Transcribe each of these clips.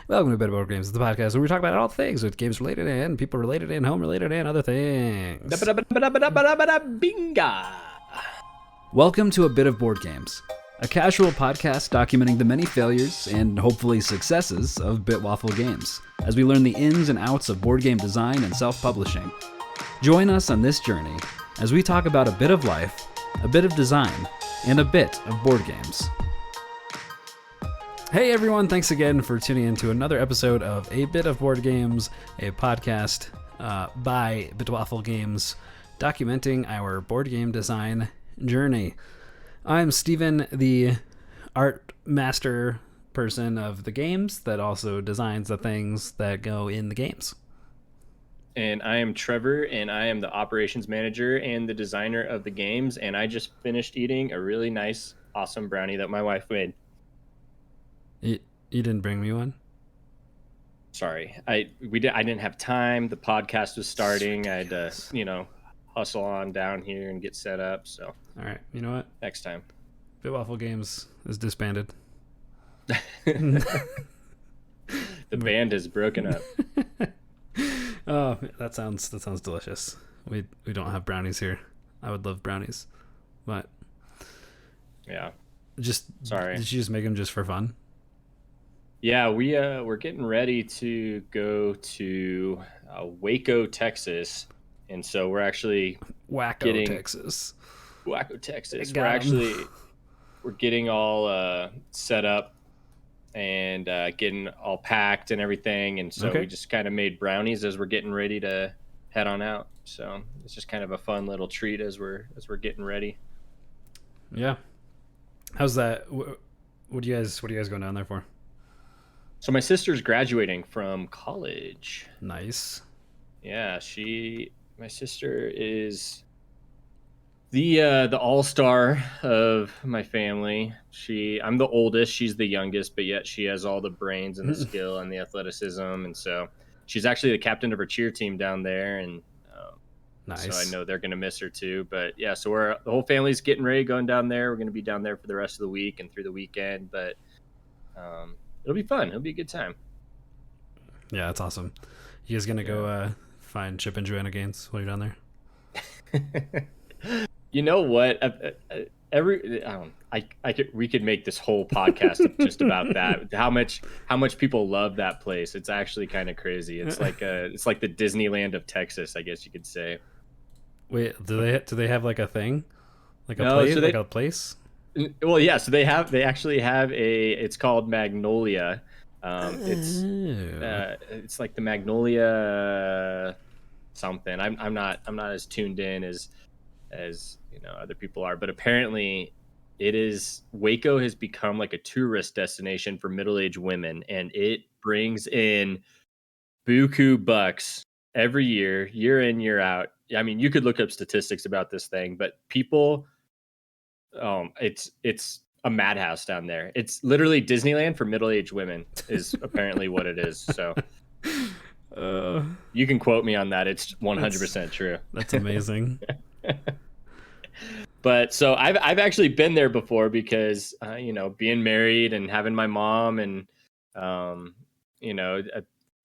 Welcome to Bit of Board Games, the podcast where we talk about all things with games related and people related and home related and other things. Binga. Welcome to A Bit of Board Games, a casual podcast documenting the many failures and hopefully successes of Waffle Games, as we learn the ins and outs of board game design and self-publishing. Join us on this journey as we talk about a bit of life, a bit of design, and a bit of board games. Hey everyone, thanks again for tuning in to another episode of A Bit of Board Games, a podcast by Waffle Games, documenting our board game design journey. I'm Stephen, the art master person of the games that also designs the things that go in the games. And I am Trevor, and I am the operations manager and the designer of the games, and I just finished eating a really nice, awesome brownie that my wife made. You didn't bring me one? Sorry, I didn't have time. The podcast was starting. I had to, hustle on down here and get set up. So, all right, you know what? Next time, Waffle Games is disbanded. The band is broken up. Oh, that sounds delicious. We don't have brownies here. I would love brownies, but yeah. Sorry. Did you just make them just for fun? Yeah, we're getting ready to go to Waco, Texas, and so we're actually Texas. Waco, Texas. We're getting all set up and getting all packed and everything, and so we just kind of made brownies as we're getting ready to head on out. So it's just kind of a fun little treat as we're getting ready. Yeah. How's that? What are you guys going down there for? So my sister's graduating from college. Nice. Yeah, my sister is the all-star of my family. I'm the oldest, she's the youngest, but yet she has all the brains and the skill and the athleticism, and so she's actually the captain of her cheer team down there, and nice. So I know they're going to miss her too. But yeah, so the whole family's getting ready, going down there. We're going to be down there for the rest of the week and through the weekend, but it'll be fun. It'll be a good time. Yeah, that's awesome. You guys gonna go find Chip and Joanna games while you're down there? You know what? We could make this whole podcast just about that. How much people love that place. It's actually kind of crazy. It's like the Disneyland of Texas, I guess you could say. Wait, do they have like a thing, like a place? Well, yeah. So they actually have it's called Magnolia. It's like the Magnolia something. I'm not as tuned in as other people are, but apparently Waco has become like a tourist destination for middle-aged women, and it brings in buku bucks every year in, year out. I mean, you could look up statistics about this thing, but people, it's a madhouse down there. It's literally Disneyland for middle-aged women is apparently what it is. So you can quote me on that. It's 100% true. That's amazing. But so I've actually been there before because being married and having my mom and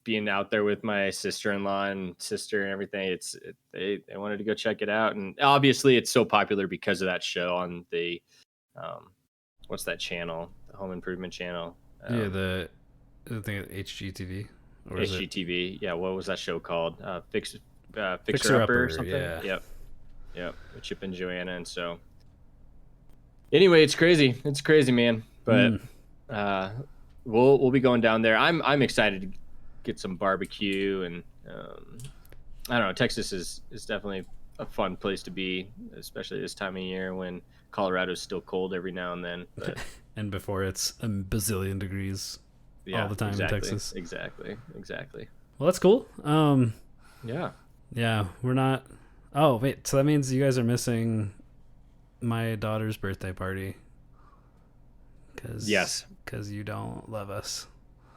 being out there with my sister-in-law and sister and everything, they wanted to go check it out, and obviously it's so popular because of that show on the what's that channel, the Home Improvement channel? The thing HGTV or HGTV. Yeah, what was that show called? Fixer Upper or something. Yeah. Yep, with Chip and Joanna. And so anyway, it's crazy, man. But we'll be going down there. I'm excited to get some barbecue, and I don't know, Texas is definitely a fun place to be, especially this time of year when Colorado's still cold every now and then, but and before it's a bazillion degrees all the time in Texas. Exactly. Well, that's cool. Yeah, we're not. Oh wait, so that means you guys are missing my daughter's birthday party. Yes, because you don't love us.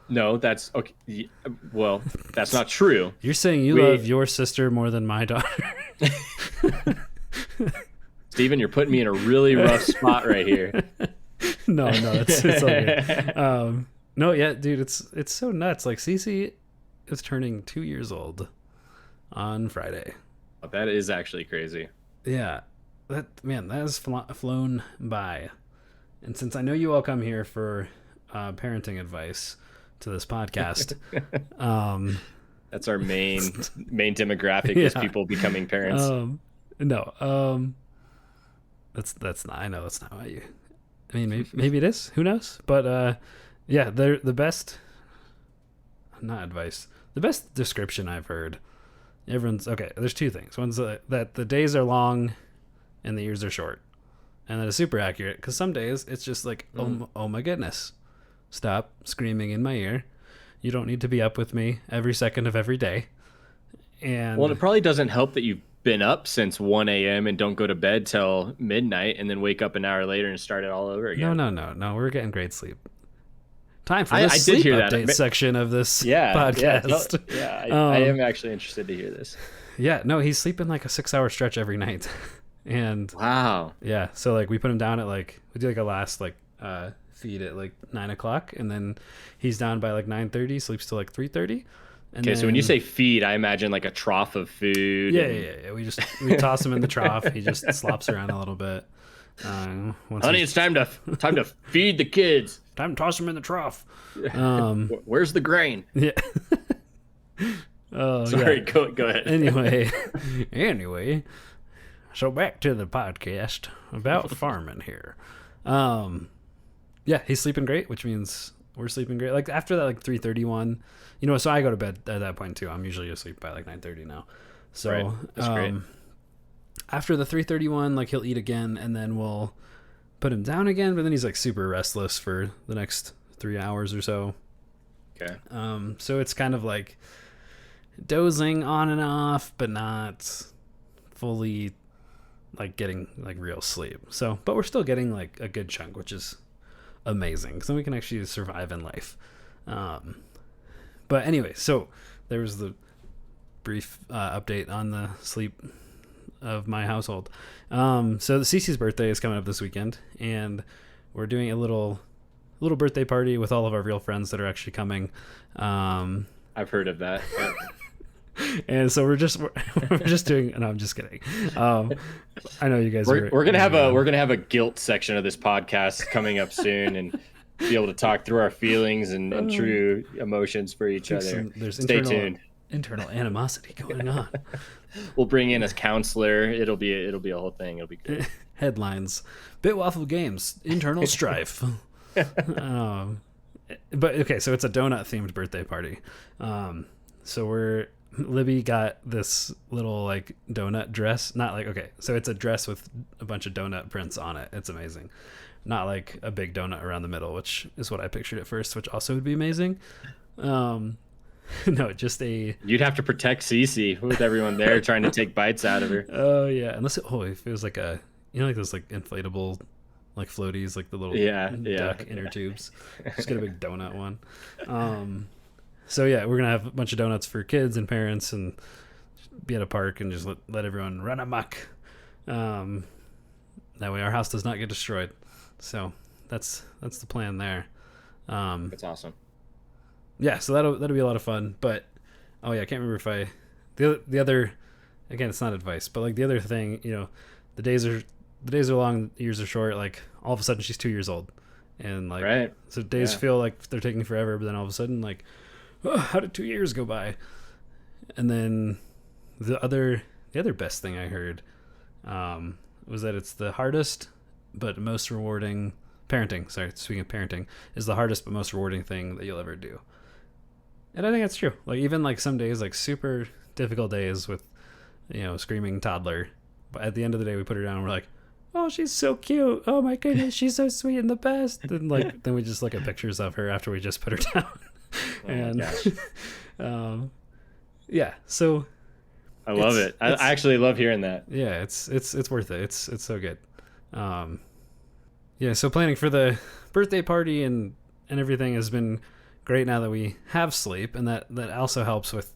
No, that's okay. Well, that's not true. You're saying you love your sister more than my daughter. Steven, you're putting me in a really rough spot right here. No, it's all good. No, yeah, dude, it's so nuts. Like Cece is turning 2 years old on Friday. Oh, that is actually crazy. Yeah, that man, that has flown by. And since I know you all come here for parenting advice to this podcast, um, That's our main demographic is people becoming parents. No, that's not. I know that's not what you. I mean, maybe it is. Who knows? But yeah, they're the best. Not advice. The best description I've heard. Everyone's okay. There's two things. One's that the days are long, and the years are short, and that is super accurate. Because some days it's just like, oh my goodness, stop screaming in my ear. You don't need to be up with me every second of every day. And well, it probably doesn't help that you've been up since 1 a.m. and don't go to bed till midnight and then wake up an hour later and start it all over again. No. We're getting great sleep. Time for the sleep did hear update section of this podcast. I am actually interested to hear this. Yeah, no, he's sleeping like a 6-hour stretch every night. And wow. Yeah, so like we put him down at like, we do like a last like feed at like 9 o'clock, and then he's down by like 9:30, sleeps till like 3:30. Okay, so when you say feed, I imagine like a trough of food. Yeah. We toss him in the trough. He just slops around a little bit. Honey, it's time to feed the kids. Time to toss him in the trough. Where's the grain? Yeah. Oh, sorry. Yeah. Go ahead. Anyway. So back to the podcast about farming here. Yeah, he's sleeping great, which means we're sleeping great. Like after that, like 3:31, so I go to bed at that point too. I'm usually asleep by like 9:30 now. So right. That's great. After the 3:31, like he'll eat again, and then we'll put him down again. But then he's like super restless for the next 3 hours or so. Okay. So it's kind of like dozing on and off, but not fully like getting like real sleep. So, but we're still getting like a good chunk, which is amazing. So we can actually survive in life. But anyway, so there was the brief update on the sleep of my household. So the Cece's birthday is coming up this weekend, and we're doing a little birthday party with all of our real friends that are actually coming. I've heard of that. And so we're just doing. No, I'm just kidding. I know you guys. We're gonna have a guilt section of this podcast coming up soon, and be able to talk through our feelings and true emotions for each other. Stay tuned. Internal animosity going on. We'll bring in a counselor. It'll be a whole thing. It'll be good. Headlines: Waffle Games internal strife. But okay, so it's a donut themed birthday party. So Libby got this little like donut dress. Not like, okay, so it's a dress with a bunch of donut prints on it. It's amazing. Not like a big donut around the middle, which is what I pictured at first, which also would be amazing. No, just you'd have to protect Cece with everyone there trying to take bites out of her. Oh yeah, unless if it was like like those like inflatable like floaties, like the little duck inner tubes. Just get a big donut one. So yeah, we're gonna have a bunch of donuts for kids and parents, and be at a park and just let everyone run amok. That way our house does not get destroyed. So that's the plan there. That's awesome. Yeah, so that'll be a lot of fun. But oh yeah, I can't remember if the other, again, it's not advice, but like the other thing, the days are long, the years are short. Like all of a sudden she's 2 years old, and like right. So days feel like they're taking forever, but then all of a sudden like, oh, how did 2 years go by? And then the other best thing I heard was that it's the hardest but most rewarding parenting. Sorry, speaking of parenting, is the hardest but most rewarding thing that you'll ever do. And I think that's true. Like even like some days, like super difficult days with, screaming toddler, but at the end of the day, we put her down and we're like, oh, she's so cute. Oh my goodness, she's so sweet and the best. And like then we just look at pictures of her after we just put her down. Oh and yeah, so I love it. I actually love hearing that. Yeah, it's worth it. It's so good. Yeah, so planning for the birthday party and everything has been great now that we have sleep, and that also helps with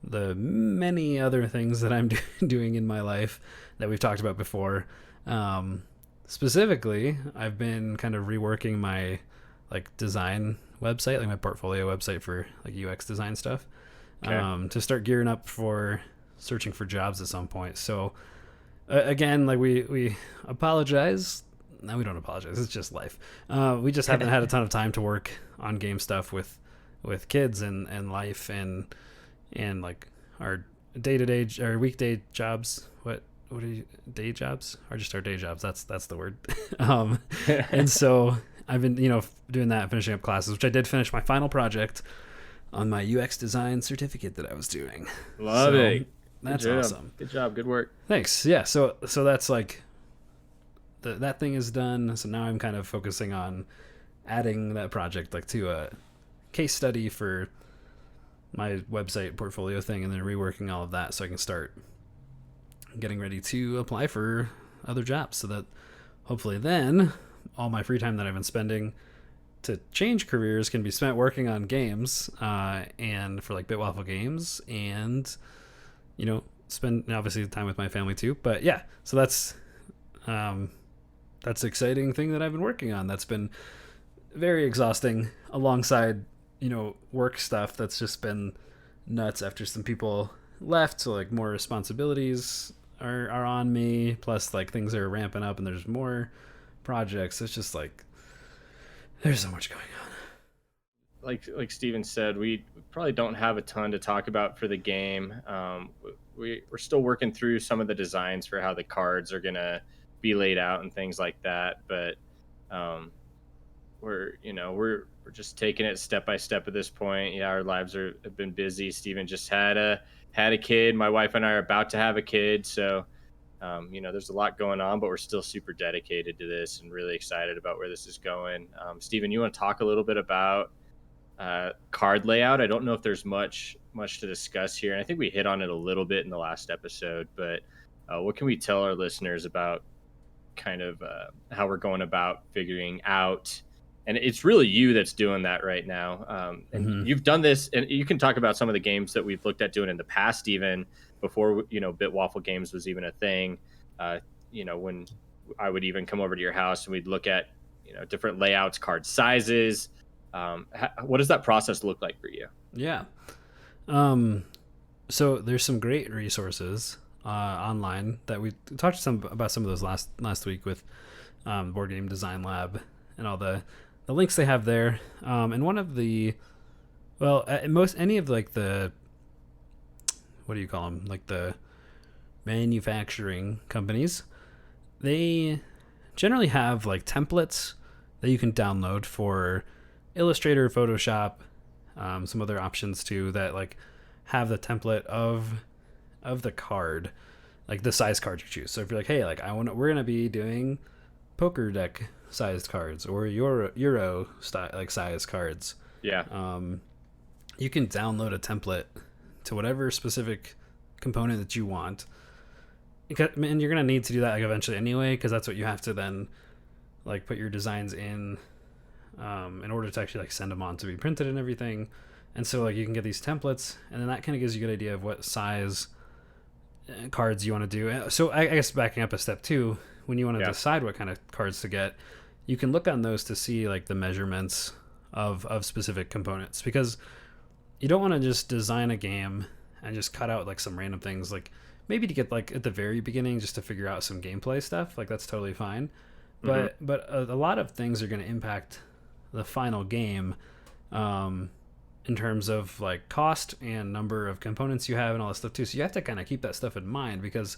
the many other things that I'm doing in my life that we've talked about before. Specifically, I've been kind of reworking my like design website, like my portfolio website for like UX design stuff, to start gearing up for searching for jobs at some point. So again, like we apologize. No, we don't apologize. It's just life. We just haven't had a ton of time to work on game stuff with kids and life and like our day-to-day or weekday jobs. What are you, day jobs or just our day jobs? That's the word. And so I've been, doing that, finishing up classes, which I did finish my final project on my UX design certificate that I was doing. Love it. That's awesome. Good job. Good work. Thanks. Yeah. So that's like that thing is done. So now I'm kind of focusing on adding that project like to a case study for my website portfolio thing, and then reworking all of that so I can start getting ready to apply for other jobs, so that hopefully then all my free time that I've been spending to change careers can be spent working on games, and for like Waffle Games, and spend obviously time with my family too. But yeah, so that's the exciting thing that I've been working on. That's been very exhausting alongside work stuff that's just been nuts after some people left, so like more responsibilities are on me, plus like things are ramping up and there's more projects. It's just like there's so much going on. Like Stephen said, we probably don't have a ton to talk about for the game. We're still working through some of the designs for how the cards are gonna be laid out and things like that, but we're just taking it step by step at this point. Yeah, our lives have been busy. Stephen just had a kid. My wife and I are about to have a kid, so there's a lot going on, but we're still super dedicated to this and really excited about where this is going. Stephen, you want to talk a little bit about card layout? I don't know if there's much to discuss here, and I think we hit on it a little bit in the last episode, but what can we tell our listeners about kind of how we're going about figuring out? And it's really you that's doing that right now. And you've done this, and you can talk about some of the games that we've looked at doing in the past, even before, Waffle Games was even a thing. When I would even come over to your house and we'd look at, different layouts, card sizes. What does that process look like for you? Yeah. So there's some great resources online that we talked about some of those last week with Board Game Design Lab and all the links they have there. And one of the, any of like the, what do you call them? Like the manufacturing companies, they generally have like templates that you can download for Illustrator, Photoshop, some other options too, that like have the template of the card, like the size card you choose. So if you're like, hey, like we're gonna be doing poker deck sized cards or Euro style, like size cards. Yeah. You can download a template to whatever specific component that you want. And you're gonna need to do that like eventually anyway, because that's what you have to then like put your designs in order to actually like send them on to be printed and everything. And so like you can get these templates, and then that kind of gives you a good idea of what size cards you want to do. So I guess backing up a step too, when you want to decide what kind of cards to get, you can look on those to see like the measurements of specific components, because you don't want to just design a game and just cut out like some random things, like maybe to get like at the very beginning just to figure out some gameplay stuff. Like that's totally fine. But a lot of things are going to impact the final game in terms of like cost and number of components you have and all that stuff too. So you have to kind of keep that stuff in mind, because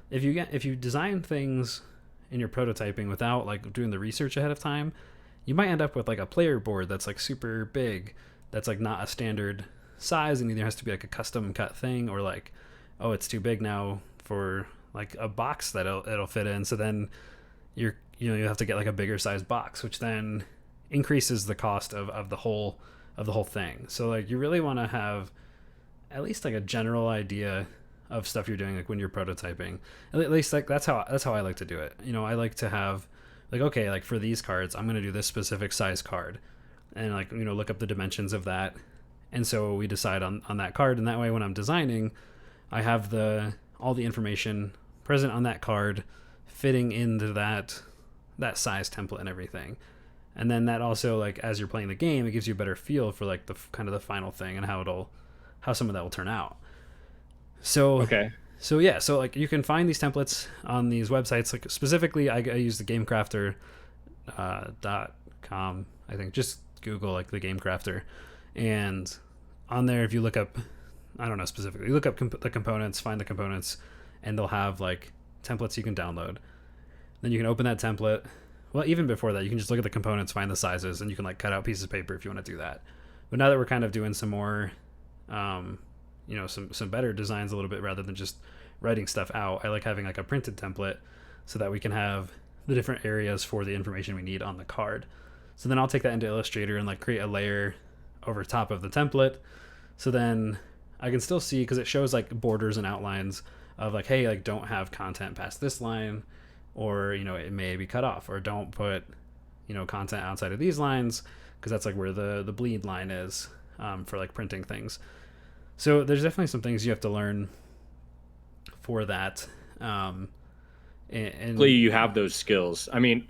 if you design things in your prototyping without like doing the research ahead of time, you might end up with like a player board that's like super big, that's like not a standard size, and either has to be like a custom cut thing, or like, oh, it's too big now for like a box that it'll fit in. So then you have to get like a bigger size box, which then increases the cost of the whole thing. So like you really want to have at least like a general idea of stuff you're doing, like when you're prototyping. At least like that's how I like to do it. I like to have like, okay, like for these cards I'm going to do this specific size card, and like look up the dimensions of that, and so we decide on that card, and that way when I'm designing, I have all the information present on that card fitting into that size template and everything. And then that also, like, as you're playing the game, it gives you a better feel for like the kind of the final thing and how some of that will turn out. So Okay. so yeah, so like you can find these templates on these websites. Like specifically, I use the GameCrafter .com. I think just Google like the GameCrafter, and on there, if you look up, I don't know specifically, you look up the components, find the components, and they'll have like templates you can download. Then you can open that template. Well, even before that, you can just look at the components, find the sizes, and you can like cut out pieces of paper if you want to do that. But now that we're kind of doing some more, some better designs a little bit rather than just writing stuff out, I like having like a printed template so that we can have the different areas for the information we need on the card. So then I'll take that into Illustrator and like create a layer over top of the template. So then I can still see, because it shows like borders and outlines of like, hey, like don't have content past this line, or it may be cut off, or don't put content outside of these lines, because that's like where the bleed line is for like printing things. So there's definitely some things you have to learn for that. And Hopefully you have those skills. I mean,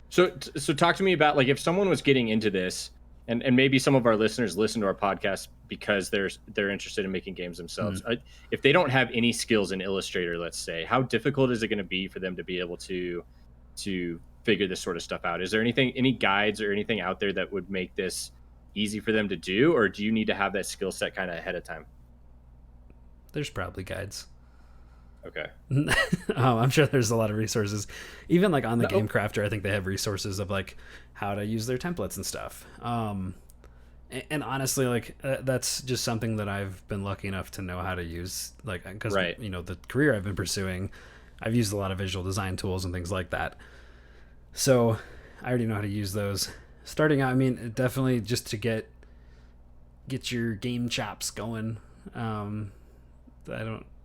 so talk to me about like if someone was getting into this, and maybe some of our listeners listen to our podcast because they're interested in making games themselves. If they don't have any skills in Illustrator, let's say, how difficult is it going to be for them to be able to figure this sort of stuff out? Is there any guides or anything out there that would make this easy for them to do, or do you need to have that skill set kind of ahead of time? There's probably guides. Okay. I'm sure there's a lot of resources. Even like on the Game Crafter, I think they have resources of like how to use their templates and stuff. And honestly, like that's just something that I've been lucky enough to know how to use, like, because the career I've been pursuing, I've used a lot of visual design tools and things like that. So I already know how to use those. Starting out, I mean, definitely just to get your game chops going.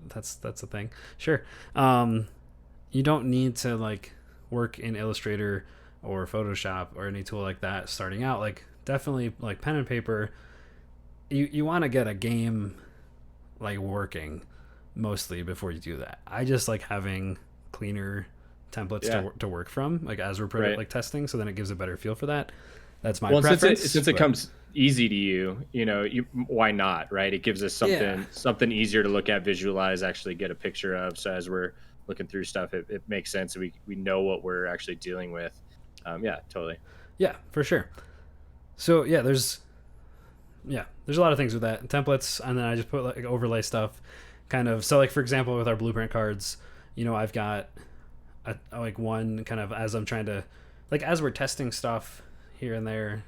That's a thing. Sure. You don't need to like work in Illustrator or Photoshop or any tool like that starting out. Like definitely like pen and paper. You want to get a game like working mostly before you do that. I just like having cleaner templates to work from, like as we're like testing, so then it gives a better feel for that. That's my preference. Since it comes easy to you, why not, right? It gives us something easier to look at, visualize, actually get a picture of. So as we're looking through stuff, it makes sense. We know what we're actually dealing with. Yeah, totally. Yeah, for sure. So there's a lot of things with that templates, and then I just put like overlay stuff, kind of. So like for example, with our blueprint cards, I've got like one kind of as I'm trying to, like as we're testing stuff here and there,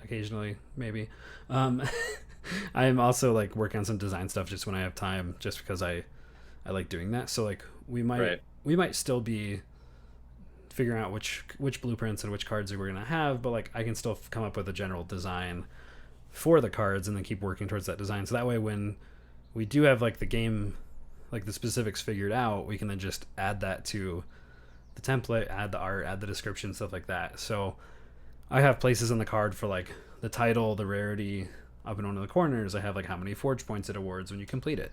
occasionally maybe. I'm also like working on some design stuff just when I have time, just because I like doing that. So like we might still be figuring out which blueprints and which cards we're gonna have, but like I can still come up with a general design for the cards and then keep working towards that design. So that way when we do have like the game, like the specifics figured out, we can then just add that to the template, add the art, add the description, stuff like that. So I have places on the card for like the title, the rarity. Up in one of the corners I have like how many forge points it awards when you complete it,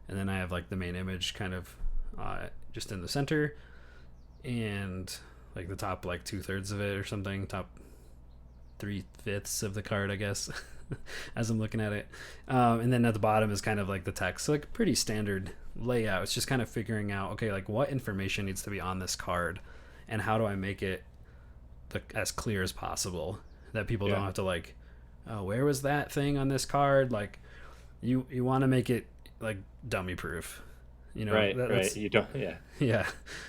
and then I have like the main image kind of just in the center, and like the top like 2/3 of it or something, top 3/5 of the card, I guess, as I'm looking at it. And then at the bottom is kind of like the text. So like pretty standard layout. It's just kind of figuring out, okay, like what information needs to be on this card and how do I make it as clear as possible, that people don't have to like, oh, where was that thing on this card? Like you want to make it like dummy proof. Right. You don't. Well,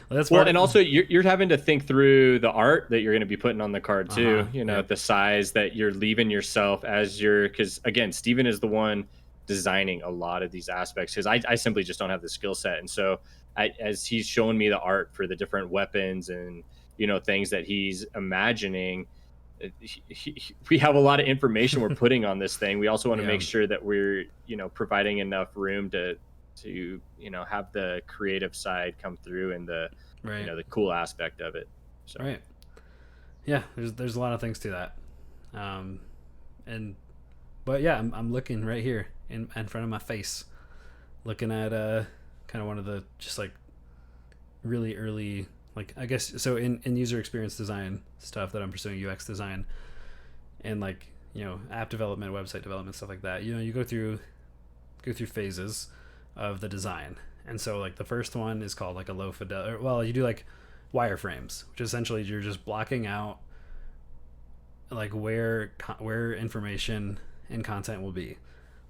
that's and also you're having to think through the art that you're going to be putting on the card too. The size that you're leaving yourself because again, Stephen is the one designing a lot of these aspects, because I simply just don't have the skill set. And so as he's showing me the art for the different weapons and things that he's imagining, we have a lot of information we're putting on this thing. We also want to make sure that we're providing enough room to have the creative side come through and the the cool aspect of it. So. Right. Yeah, there's a lot of things to that. But yeah, I'm looking right here in front of my face, looking at kind of one of the just like really early like I guess so in user experience design stuff that I'm pursuing, UX design, and like, you know, app development, website development, stuff like that. You know, you go through phases of the design. And so like the first one is called like a low fidelity, well, you do like wireframes, which essentially you're just blocking out like where information and content will be.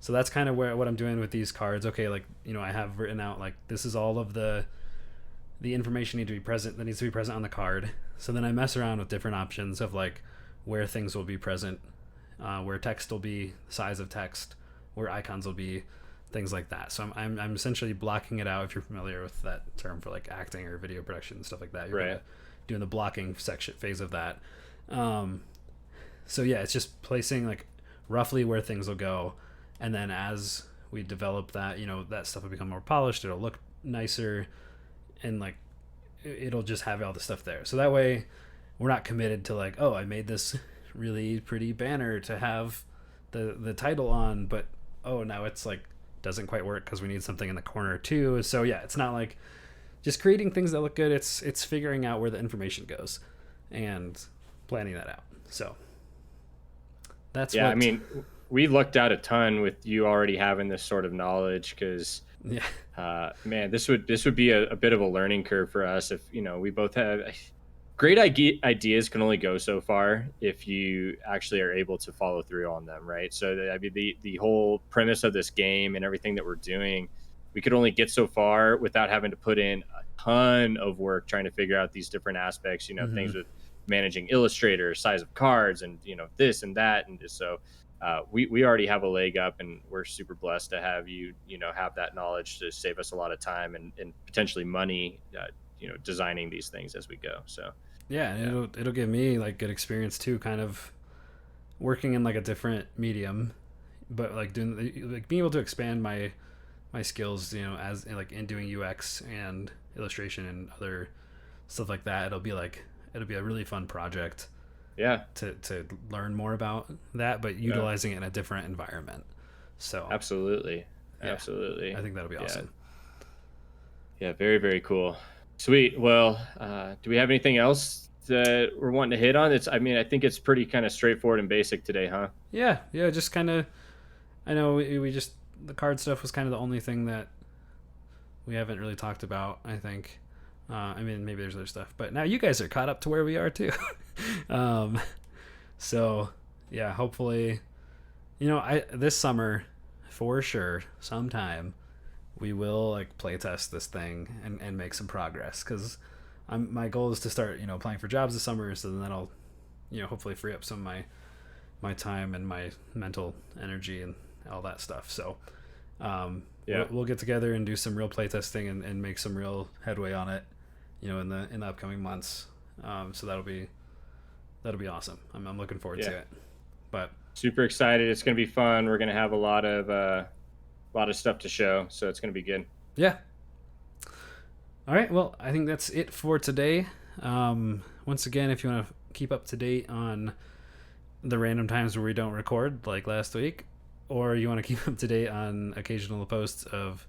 So that's kind of what I'm doing with these cards. Okay, like, you know, I have written out like this is all of the information needs to be present on the card. So then I mess around with different options of like where things will be present, where text will be, size of text, where icons will be, things like that. So I'm essentially blocking it out. If you're familiar with that term for like acting or video production and stuff like that, you're doing the blocking section phase of that. So yeah, it's just placing like roughly where things will go, and then as we develop that, you know, that stuff will become more polished. It'll look nicer, and like it'll just have all the stuff there. So that way, we're not committed to like, oh, I made this really pretty banner to have the title on, but oh, now it's like doesn't quite work because we need something in the corner too. So yeah, it's not like just creating things that look good. It's figuring out where the information goes and planning that out. So that's I mean, we looked out a ton with you already having this sort of knowledge, because man, this would be a bit of a learning curve for us. If, you know, we both have great ideas can only go so far if you actually are able to follow through on them, right? So I mean, the whole premise of this game and everything that we're doing, we could only get so far without having to put in a ton of work trying to figure out these different aspects, you know, things with managing Illustrator, size of cards, and, you know, this and that. And so we already have a leg up, and we're super blessed to have you, you know, have that knowledge to save us a lot of time and potentially money, you know, designing these things as we go. So yeah, it'll give me like good experience too, kind of working in like a different medium, but like doing like being able to expand my skills, you know, as like in doing UX and illustration and other stuff like that. It'll be a really fun project. Yeah. To learn more about that, but utilizing it in a different environment. So absolutely. I think that'll be awesome. Yeah, very, very cool. Sweet. Well, do we have anything else that we're wanting to hit on? I think it's pretty kind of straightforward and basic today, huh? Yeah. Just kind of, I know we just, the card stuff was kind of the only thing that we haven't really talked about, I think. I mean, maybe there's other stuff, but now you guys are caught up to where we are too. So yeah, hopefully, you know, this summer for sure, sometime we will like play test this thing and make some progress, because my goal is to start, you know, applying for jobs this summer, so then that'll, you know, hopefully free up some of my time and my mental energy and all that stuff. So we'll get together and do some real play testing and make some real headway on it, you know, in the upcoming months. So that'll be awesome. I'm looking forward to it. But super excited. It's going to be fun. We're going to have a lot of stuff to show, so it's going to be good. Yeah. All right. Well, I think that's it for today. Once again, if you want to keep up to date on the random times where we don't record, like last week, or you want to keep up to date on occasional posts of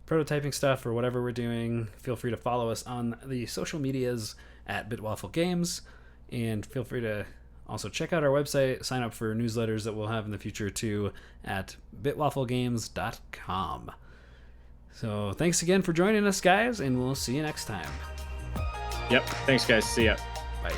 prototyping stuff or whatever we're doing, feel free to follow us on the social medias at Waffle Games, and feel free to also check out our website, sign up for newsletters that we'll have in the future too at bitwafflegames.com. So thanks again for joining us, guys, and we'll see you next time. Yep. Thanks, guys. See ya. Bye.